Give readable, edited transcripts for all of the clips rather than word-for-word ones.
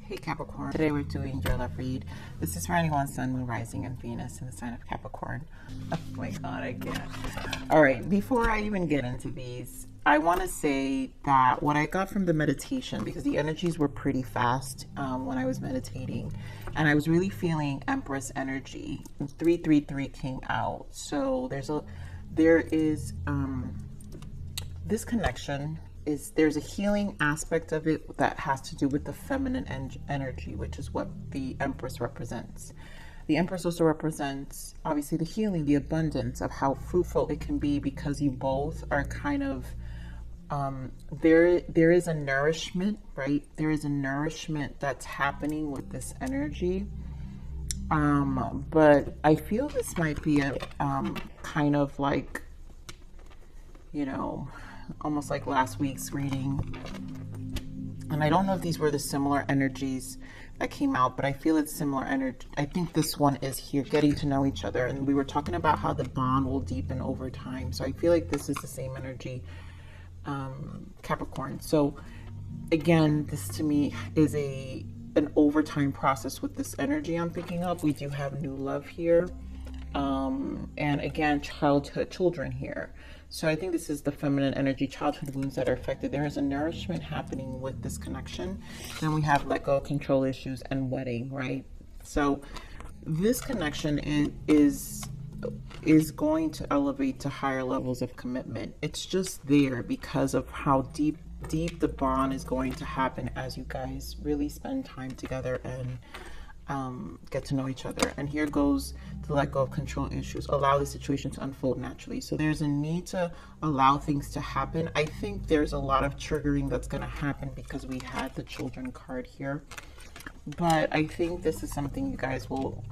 Hey Capricorn, today we're doing your love read. This is for anyone, Sun, Moon, Rising, and Venus in the sign of Capricorn. Oh my God, I can't. All right, before I even get into these, I want to say that what I got from the meditation, because the energies were pretty fast when I was meditating, and I was really feeling Empress energy. 333 came out, so there is this connection. There's a healing aspect of it that has to do with the feminine energy, which is what the Empress represents. The Empress also represents, obviously, the healing, the abundance of how fruitful it can be, because you both are kind of, there is a nourishment, right? There is a nourishment that's happening with this energy. But I feel this might be a kind of like, almost like last week's reading. And I don't know if these were the similar energies that came out, but I feel it's similar energy. I think this one is here, getting to know each other. And we were talking about how the bond will deepen over time. So I feel like this is the same energy, Capricorn. So again, this to me is an overtime process with this energy I'm picking up. We do have new love here. And again, children here. So I think this is the feminine energy, childhood wounds that are affected. There is a nourishment happening with this connection. Then we have let go, control issues, and wedding, right? So this connection is going to elevate to higher levels of commitment. It's just there because of how deep the bond is going to happen as you guys really spend time together and get to know each other. And here goes the let go of control issues. Allow the situation to unfold naturally. So there's a need to allow things to happen. I think there's a lot of triggering that's going to happen because we had the children card here. But I think this is something you guys will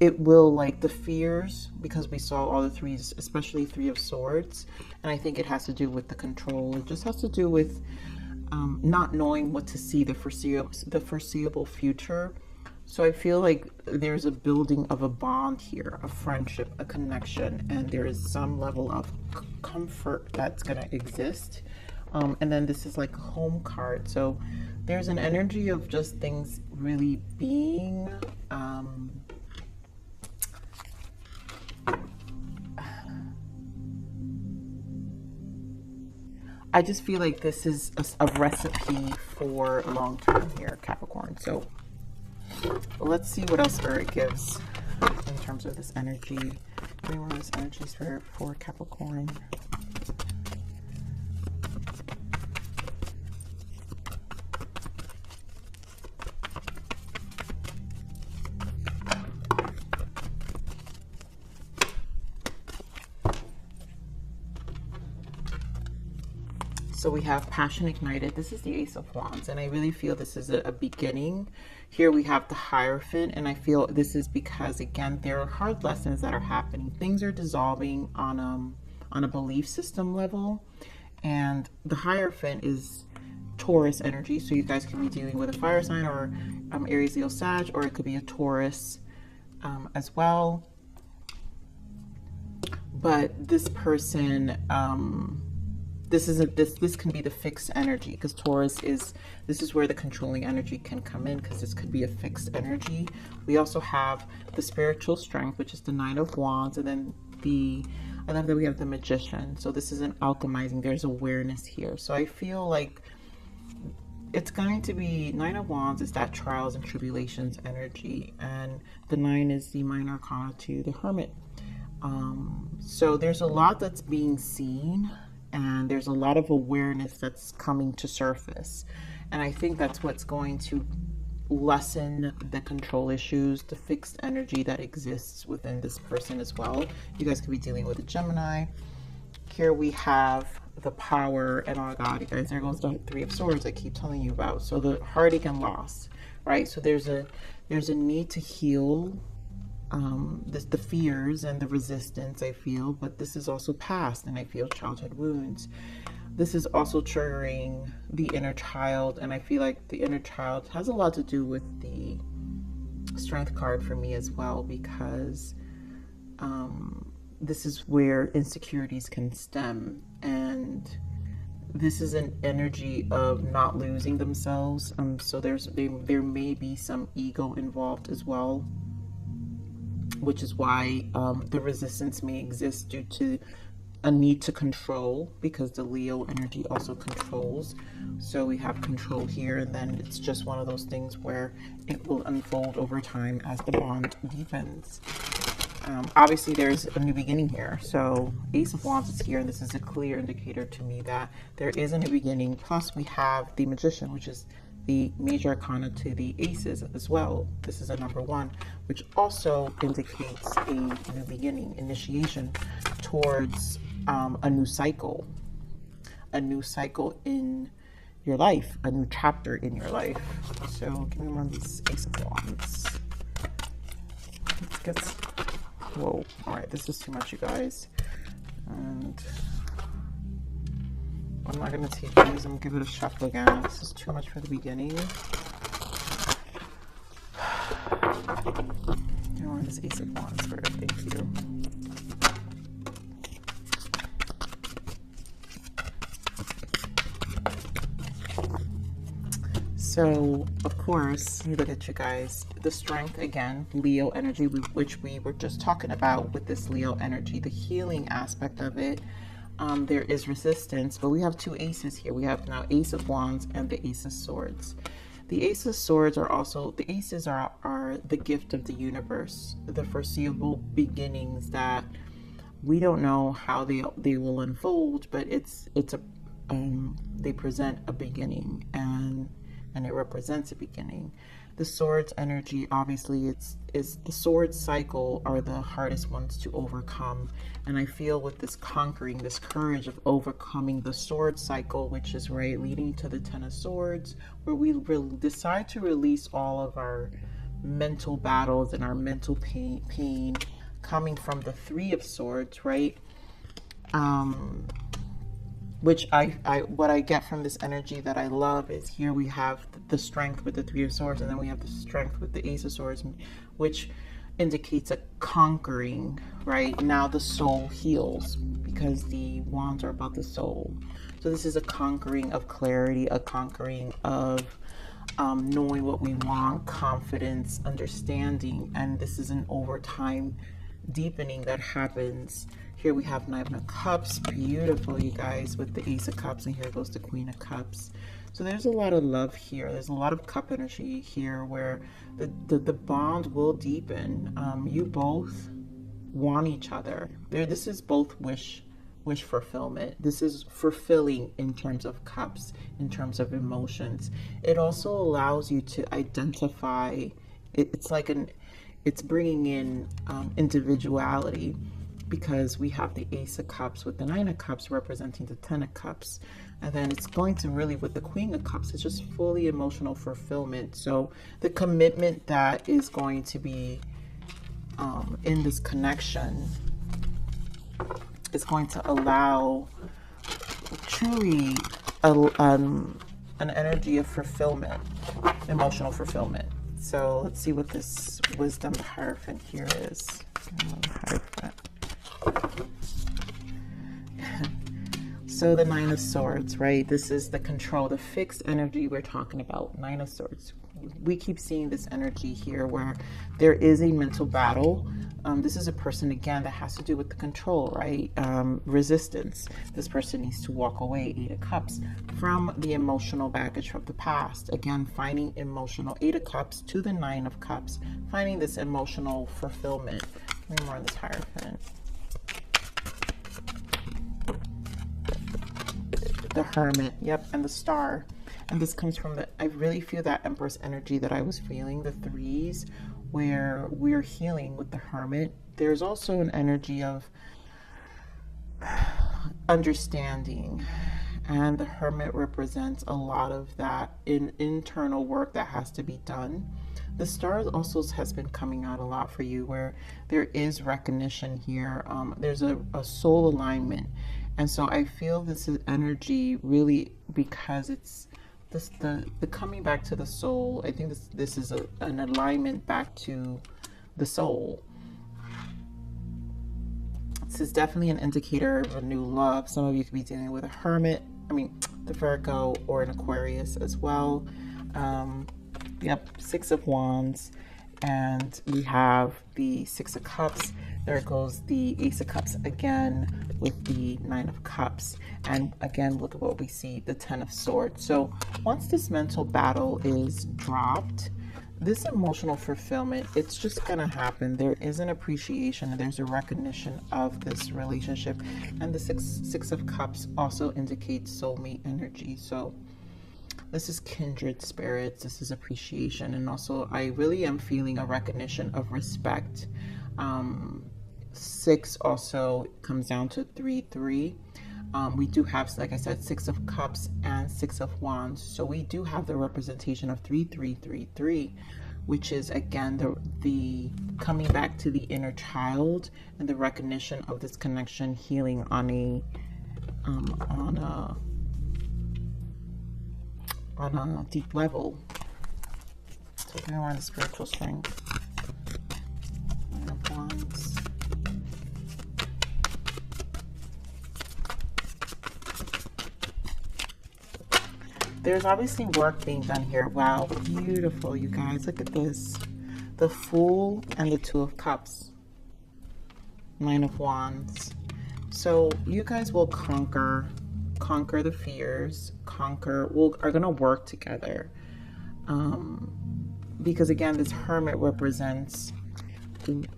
it will, like the fears, because we saw all the threes, especially 3 of Swords. And I think it has to do with the control. It just has to do with not knowing what to see, the foreseeable future. So I feel like there's a building of a bond here, a friendship, a connection, and there is some level of comfort that's going to exist. And then this is like a home card. So there's an energy of just things really being I just feel like this is a recipe for long term here, Capricorn. So let's see what else Spirit gives in terms of this energy. Give me more of this energy, Spirit, for Capricorn. So we have passion ignited. This is the Ace of Wands, and I really feel this is a beginning. Here we have the Hierophant, and I feel this is because, again, there are hard lessons that are happening. Things are dissolving on a belief system level, and the Hierophant is Taurus energy. So you guys can be dealing with a fire sign, or Aries, Leo, Sag, or it could be a Taurus as well. But this person, this can be the fixed energy, because Taurus this is where the controlling energy can come in, because this could be a fixed energy. We also have the spiritual strength, which is the 9 of Wands, and then I love that we have the Magician. So this is an alchemizing. There's awareness here. So I feel like it's going to be 9 of Wands is that trials and tribulations energy, and the 9 is the minor arcana to the Hermit. So there's a lot that's being seen, and there's a lot of awareness that's coming to surface. And I think that's what's going to lessen the control issues, the fixed energy that exists within this person as well. You guys could be dealing with a Gemini. Here we have the Power, and oh God, you guys, there goes the 3 of Swords I keep telling you about. So the heartache and loss, right? So there's a need to heal the fears and the resistance, I feel, but this is also past, and I feel childhood wounds. This is also triggering the inner child, and I feel like the inner child has a lot to do with the Strength card for me as well, because this is where insecurities can stem, and this is an energy of not losing themselves. So there may be some ego involved as well, which is why the resistance may exist due to a need to control, because the Leo energy also controls. So we have control here, and then it's just one of those things where it will unfold over time as the bond deepens. Obviously there's a new beginning here. So Ace of Wands is here, and this is a clear indicator to me that there is a new beginning. Plus we have the Magician, which is the major arcana to the aces as well. This is a number 1, which also indicates a new beginning, initiation towards a new cycle in your life, a new chapter in your life. So give me one of these Ace of Wands. Let's get, whoa, all right, this is too much, you guys. And I'm not gonna take these, I'm gonna give it a shuffle again. This is too much for the beginning. I want this Ace of Wands for it, thank you. So, of course, you look at you guys, the strength again, Leo energy, which we were just talking about with this Leo energy, the healing aspect of it. There is resistance, but we have 2 aces here. We have now Ace of Wands and the Ace of Swords. The Ace of Swords are also, the aces are the gift of the universe, the foreseeable beginnings that we don't know how they will unfold, but it's a they present a beginning, and it represents a beginning. The swords energy, obviously, is the sword cycle are the hardest ones to overcome. And I feel with this conquering, this courage of overcoming the sword cycle, which is right leading to the 10 of Swords, where we decide to release all of our mental battles and our mental pain coming from the 3 of Swords, right? Which what I get from this energy that I love is here we have the strength with the 3 of Swords, and then we have the strength with the Ace of Swords, which indicates a conquering, right? Now the soul heals, because the wands are about the soul. So this is a conquering of clarity, a conquering of knowing what we want, confidence, understanding, and this is an overtime deepening that happens. Here we have 9 of Cups, beautiful, you guys, with the Ace of Cups, and here goes the Queen of Cups. So there's a lot of love here. There's a lot of cup energy here where the bond will deepen. You both want each other. This is both wish fulfillment. This is fulfilling in terms of cups, in terms of emotions. It also allows you to identify. It's bringing in individuality, because we have the Ace of Cups with the 9 of Cups representing the 10 of Cups. And then it's going to really, with the Queen of Cups, it's just fully emotional fulfillment. So the commitment that is going to be in this connection is going to allow truly an energy of fulfillment, emotional fulfillment. So let's see what this Wisdom Hierophant here is. Hierophant. So the 9 of Swords, right? This is the control, the fixed energy we're talking about. 9 of Swords. We keep seeing this energy here where there is a mental battle. This is a person, again, that has to do with the control, right? Resistance. This person needs to walk away, 8 of Cups, from the emotional baggage from the past. Again, finding emotional 8 of Cups to the 9 of Cups, finding this emotional fulfillment. Let me more on this Hierophant. The Hermit, yep, and the Star. And this comes from I really feel that Empress energy that I was feeling, the 3s, where we're healing with the Hermit. There's also an energy of understanding, and the Hermit represents a lot of that internal work that has to be done. The Star also has been coming out a lot for you, where there is recognition here. There's a soul alignment. And so I feel this is energy really, because it's the coming back to the soul. I think this is an alignment back to the soul. This is definitely an indicator of a new love. Some of you could be dealing with a Hermit. I mean, the Virgo, or an Aquarius as well. Yep, Six of Wands, and we have the Six of Cups. There goes the Ace of Cups again with the Nine of Cups. And again, look at what we see, the Ten of Swords. So once this mental battle is dropped, this emotional fulfillment, it's just going to happen. There is an appreciation and there's a recognition of this relationship. And the Six of Cups also indicates soulmate energy. So this is kindred spirits. This is appreciation. And also, I really am feeling a recognition of respect. 6 also comes down to 3-3. We do have, like I said, Six of Cups and Six of Wands. So we do have the representation of 3-3-3-3, which is again the coming back to the inner child and the recognition of this connection, healing on a deep level. So we're on the spiritual strength. Nine of Wands. There's obviously work being done here. Wow, beautiful, you guys. Look at this. The Fool and the Two of Cups. Nine of Wands. So you guys will conquer the fears, are going to work together. Because again, this Hermit represents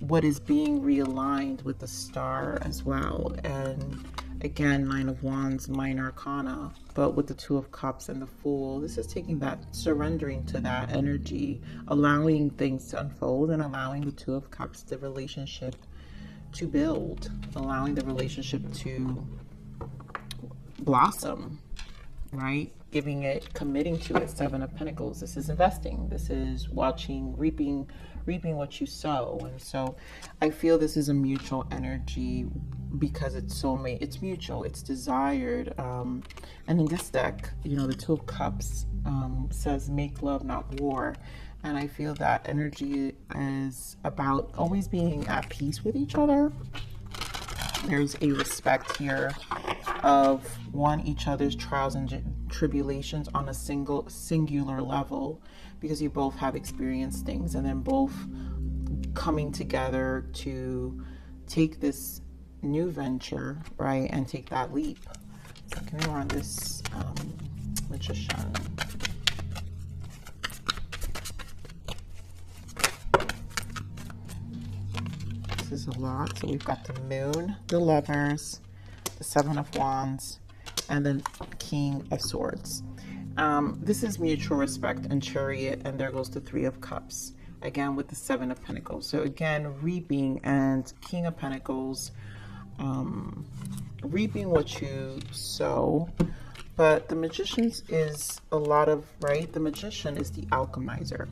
what is being realigned with the Star as well. And again, Nine of Wands, minor arcana, but with the Two of Cups and the Fool, this is taking that, surrendering to that energy, allowing things to unfold, and allowing the Two of Cups, the relationship to build, allowing the relationship to blossom, right? Giving it, committing to it. Seven of Pentacles. This is investing. This is watching, reaping what you sow. And so I feel this is a mutual energy because it's soulmate. It's mutual. It's desired. And in this deck, you know, the Two of Cups says make love, not war. And I feel that energy is about always being at peace with each other. There's a respect here of each other's trials and tribulations on a singular level, because you both have experienced things, and then both coming together to take this new venture, right, and take that leap. So can we run this Magician? This is a lot. So we've got the Moon, the Lovers, the Seven of Wands, and then King of Swords. This is mutual respect and Chariot, and there goes the Three of Cups, again with the Seven of Pentacles. So again, reaping and King of Pentacles, reaping what you sow. But the Magician is a lot of, right? The Magician is the alchemizer.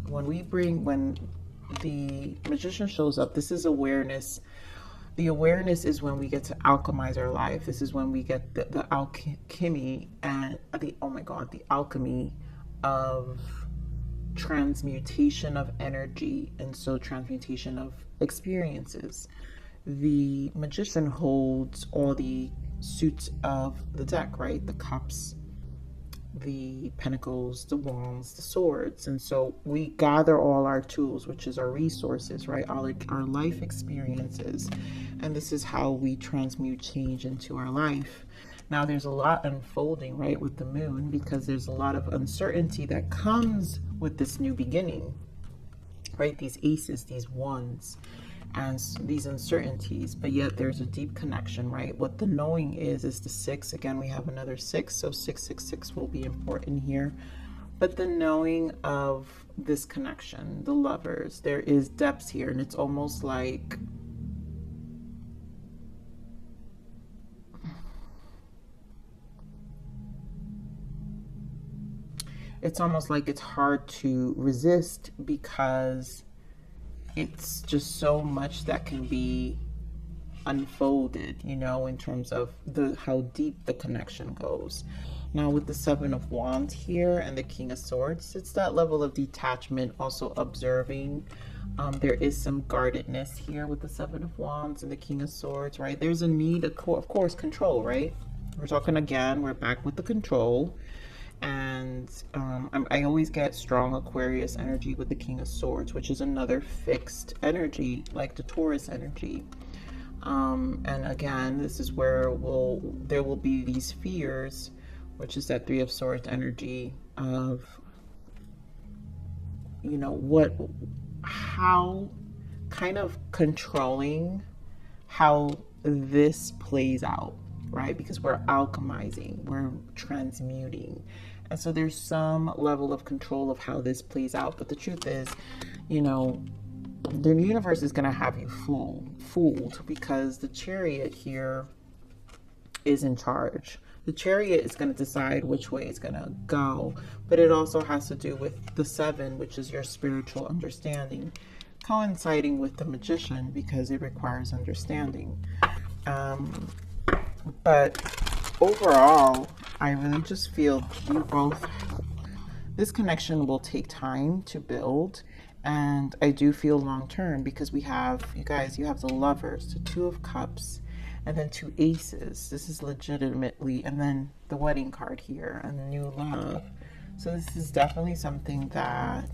When the Magician shows up, this is awareness. The awareness is when we get to alchemize our life. This is when we get the alchemy and the alchemy of transmutation of energy, and so transmutation of experiences. The Magician holds all the suits of the deck, right? The Cups, the Pentacles, the Wands, the Swords. And so we gather all our tools, which is our resources, right? Our life experiences. And this is how we transmute change into our life. Now there's a lot unfolding, right, with the Moon, because there's a lot of uncertainty that comes with this new beginning, right? These aces, these ones, and these uncertainties, but yet there's a deep connection, right? What the knowing is the 6. Again, we have another 6, so 666 will be important here. But the knowing of this connection, the Lovers, there is depths here, and it's almost like it's hard to resist, because it's just so much that can be unfolded, you know, in terms of how deep the connection goes. Now with the Seven of Wands here and the King of Swords, it's that level of detachment, also observing. There is some guardedness here with the Seven of Wands and the King of Swords, right? There's a need, of course, control, right? We're talking again, we're back with the control. And I always get strong Aquarius energy with the King of Swords, which is another fixed energy, like the Taurus energy. And again, this is where there will be these fears, which is that Three of Swords energy of, you know, how kind of controlling how this plays out, right? Because we're alchemizing, we're transmuting. And so there's some level of control of how this plays out. But the truth is, you know, the universe is going to have you fooled because the Chariot here is in charge. The Chariot is going to decide which way it's going to go. But it also has to do with the 7, which is your spiritual understanding, coinciding with the Magician because it requires understanding. But overall, I really just feel you both, this connection will take time to build. And I do feel long term because we have, you guys, you have the Lovers, the 2 of Cups, and then 2 Aces. This is legitimately, and then the Wedding card here and the new love. So this is definitely something that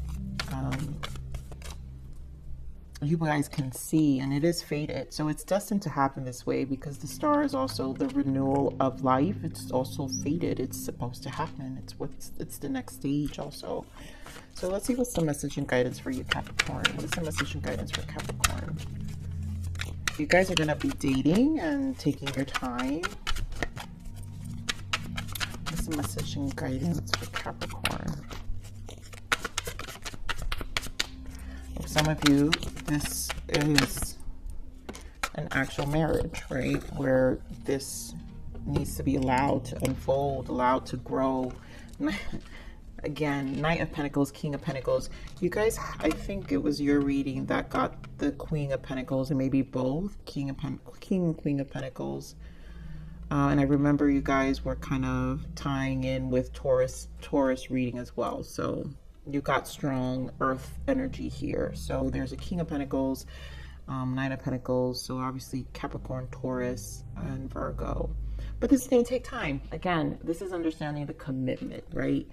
you guys can see, and it is fated. So it's destined to happen this way because the Star is also the renewal of life. It's also fated. It's supposed to happen. It's the next stage also. So let's see what's the message and guidance for you, Capricorn. What is the message and guidance for Capricorn? You guys are going to be dating and taking your time. What's the message and guidance for Capricorn? For some of you, this is an actual marriage, right? Where this needs to be allowed to unfold, allowed to grow. Again, Knight of Pentacles, King of Pentacles. You guys, I think it was your reading that got the Queen of Pentacles, and maybe both King and Queen of Pentacles. And I remember you guys were kind of tying in with Taurus reading as well. So you got strong earth energy here. So there's a King of Pentacles, Knight of Pentacles. So obviously Capricorn, Taurus, and Virgo. But this is going to take time. Again, this is understanding the commitment, right?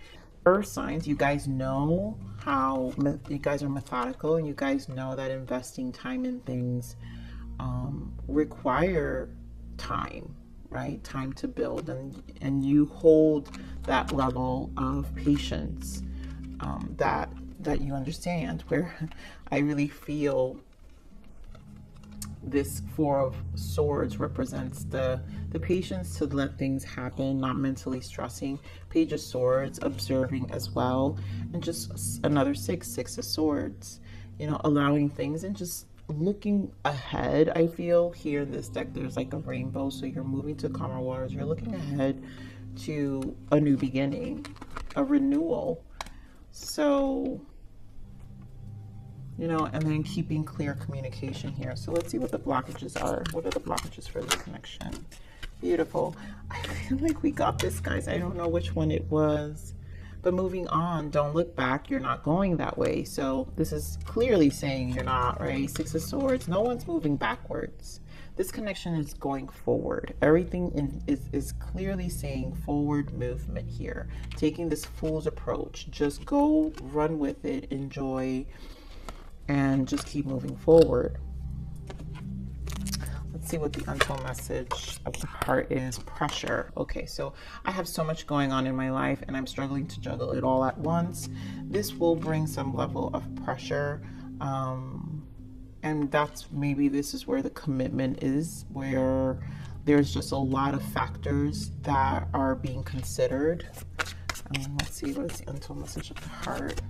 Earth signs, you guys know how you guys are methodical, and you guys know that investing time in things require time, right? Time to build, and you hold that level of patience that you understand, where I really feel this 4 of Swords represents the patience to let things happen, not mentally stressing. Page of Swords, observing as well. And just another 6 of Swords, you know, allowing things and just looking ahead. I feel here in this deck there's like a rainbow, so you're moving to calmer waters. You're looking ahead to a new beginning, a renewal. So, you know, and then keeping clear communication here. So let's see what the blockages are. What are the blockages for this connection? Beautiful. I feel like we got this, guys. I don't know which one it was. But moving on, don't look back. You're not going that way. So this is clearly saying you're not, right? 6 of Swords, no one's moving backwards. This connection is going forward. Everything is clearly saying forward movement here. Taking this fool's approach. Just go, run with it, enjoy, and just keep moving forward. Let's see what the untold message of the heart is. Pressure. Okay, so I have so much going on in my life and I'm struggling to juggle it all at once. This will bring some level of pressure. And this is where the commitment is, where there's just a lot of factors that are being considered. Let's see, what is the untold message of the heart?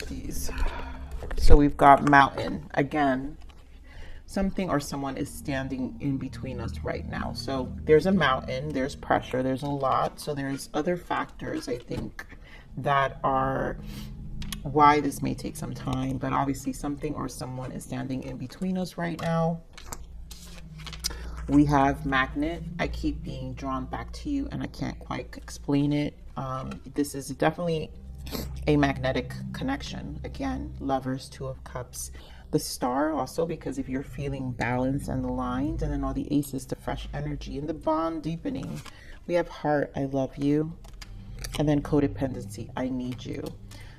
These. So we've got mountain again. Something or someone is standing in between us right now. So there's a mountain, there's pressure, there's a lot. So there's other factors, I think, that are why this may take some time. But obviously something or someone is standing in between us right now. We have magnet. I keep being drawn back to you and I can't quite explain it. This is definitely a magnetic connection. Again, Lovers, Two of Cups. The Star also, because if you're feeling balanced and aligned, and then all the Aces, the fresh energy and the bond deepening. We have Heart, I love you, and then Codependency, I need you.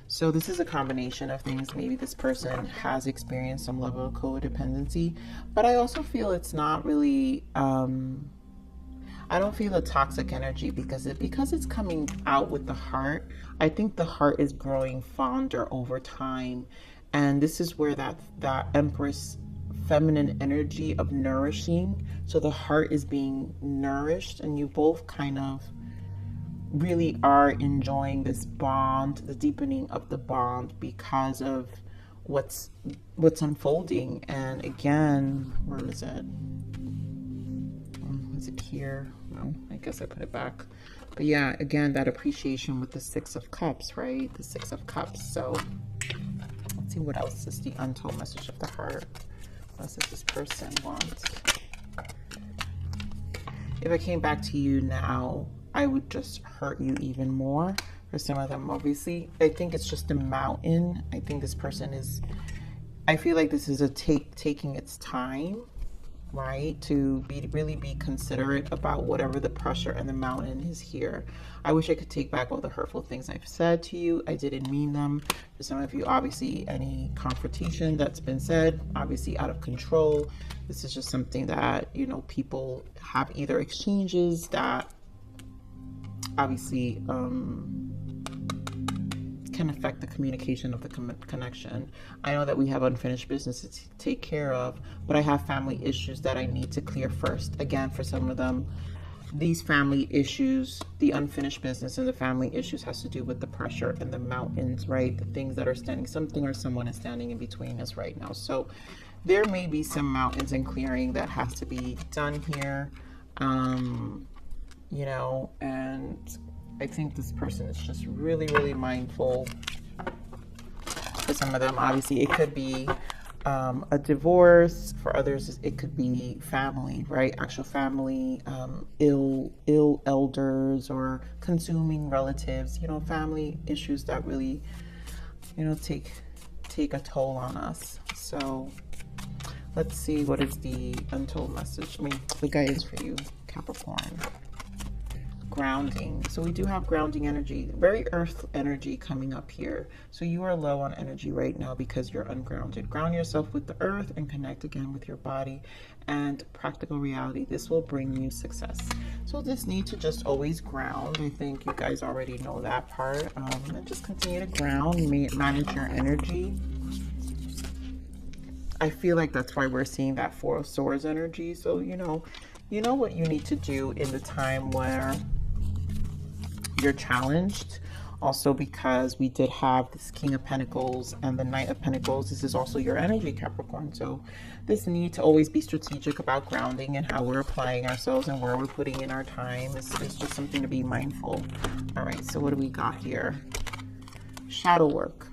So this is a combination of things. Maybe this person has experienced some level of codependency, but I also feel it's not really, I don't feel a toxic energy because it's coming out with the Heart. I think the Heart is growing fonder over time. And this is where that Empress feminine energy of nourishing. So the Heart is being nourished, and you both kind of really are enjoying this bond, the deepening of the bond because of what's unfolding. And again, where is it? Is it here? No, I guess I put it back. But yeah, again, that appreciation with the Six of Cups, right? The Six of Cups. So let's see, what else is the untold message of the Heart? What does this person want? If I came back to you now, I would just hurt you even more. For some of them, obviously, I think it's just a mountain. I think this person is, I feel like this is a taking its time, right? To really be considerate about whatever the pressure and the mountain is here. I wish I could take back all the hurtful things I've said to you. I didn't mean them. For some of you, obviously, any confrontation that's been said, obviously out of control. This is just something that, you know, people have either exchanges that obviously can affect the communication of the connection. I know that we have unfinished business to take care of, but I have family issues that I need to clear first. Again, for some of them, these family issues, the unfinished business and the family issues has to do with the pressure and the mountains, right? The things that are standing, something or someone is standing in between us right now. So there may be some mountains and clearing that has to be done here. You know, and I think this person is just really mindful. For some of them, obviously, it could be a divorce. For others, it could be family, right? Actual family, ill elders or consuming relatives, you know, family issues that really, you know, take a toll on us. So let's see, what is the untold message? I mean, the guidance for you, Capricorn. Grounding. So we do have grounding energy, very earth energy coming up here. So you are low on energy right now because you're ungrounded. Ground yourself with the earth and connect again with your body and practical reality. This will bring you success. So this need to just always ground. I think you guys already know that part. And just continue to ground, manage your energy. I feel like that's why we're seeing that Four of Swords energy. So you know what you need to do in the time where you're challenged. Also, because we did have this King of Pentacles and the Knight of Pentacles, this is also your energy, Capricorn. So this need to always be strategic about grounding and how we're applying ourselves and where we're putting in our time is just something to be mindful. All right, so what do we got here? Shadow work.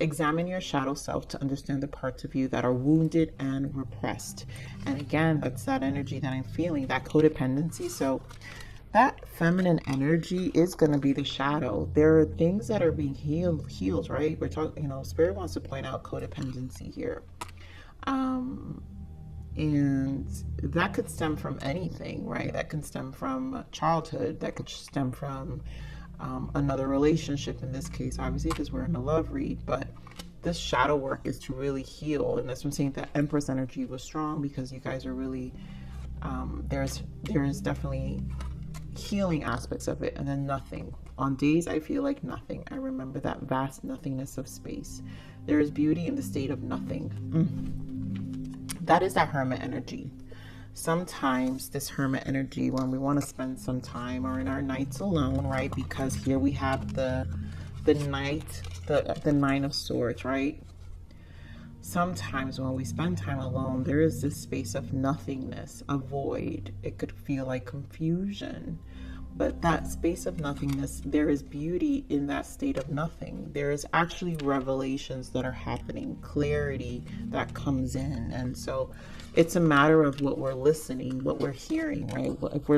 Examine your shadow self to understand the parts of you that are wounded and repressed. And again, that's that energy that I'm feeling, that codependency. So that feminine energy is going to be the shadow. There are things that are being healed, right? We're talking, you know, Spirit wants to point out codependency here. And that could stem from anything, right? That can stem from childhood. That could stem from another relationship in this case, obviously, because we're in a love read. But this shadow work is to really heal. And that's what I'm saying, that Empress energy was strong because you guys are really, there is definitely healing aspects of it. And then nothing. On days I feel like nothing, I remember that vast nothingness of space. There is beauty in the state of nothing. That is that Hermit energy. Sometimes this Hermit energy, when we want to spend some time or in our nights alone, right? Because here we have the Knight, the Nine of Swords, right? Sometimes when we spend time alone, there is this space of nothingness, a void. It could feel like confusion. But that space of nothingness, there is beauty in that state of nothing. There is actually revelations that are happening, clarity that comes in. And so it's a matter of what we're listening, what we're hearing, right? If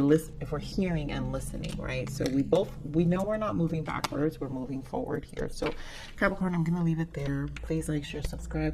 we're hearing and listening, right? So we know we're not moving backwards, we're moving forward here. So Capricorn, I'm going to leave it there. Please like, share, subscribe.